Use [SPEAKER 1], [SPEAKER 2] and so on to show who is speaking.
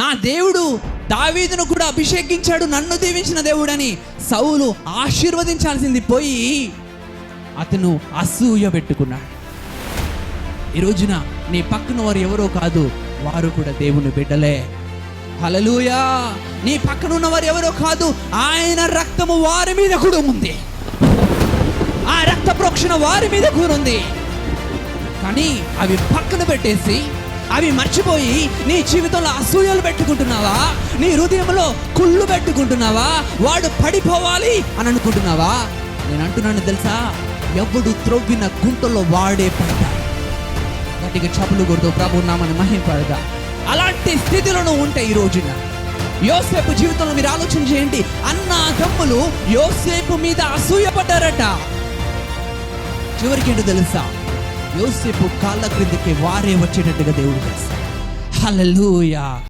[SPEAKER 1] నా దేవుడు దావీదును కూడా అభిషేకించాడు, నన్ను దీవించిన దేవుడని సౌలు ఆశీర్వదించాల్సింది పోయి అతను అసూయ పెట్టుకున్నాడు. ఈ రోజున నీ పక్కన వారు ఎవరో కాదు, వారు కూడా దేవుని బిడ్డలే. హల్లెలూయా. నీ పక్కన ఉన్నవారు ఎవరో కాదు, ఆయన రక్తము వారి మీద కూడా ఉంది, ఆ రక్త ప్రోక్షణ వారి మీద కూడా ఉంది. కానీ అవి పక్కన పెట్టేసి, అవి మర్చిపోయి నీ జీవితంలో అసూయలు పెట్టుకుంటున్నావా? నీ హృదయంలో కుళ్ళు పెట్టుకుంటున్నావా? వాడు పడిపోవాలి అని అనుకుంటున్నావా? నేను అంటున్నాను తెలుసా, ఎవడు త్రొవ్విన గుంటలో వాడే పడతాడు. గట్టిగా చప్పులు కొడుతూ ప్రభు నామని మహింపడగా. అలాంటి స్థితిలో ఉంటే ఈ రోజున యోసేపు జీవితంలో మీరు ఆలోచన చేయండి. అన్నదమ్ములు యోసేపు మీద అసూయపడ్డారట. చివరికి ఏంటో తెలుసా, యోసేపు కాళ్ళ క్రిందకి వారే వచ్చేటట్టుగా దేవుడు చేస్తాడు. హల్లెలూయా.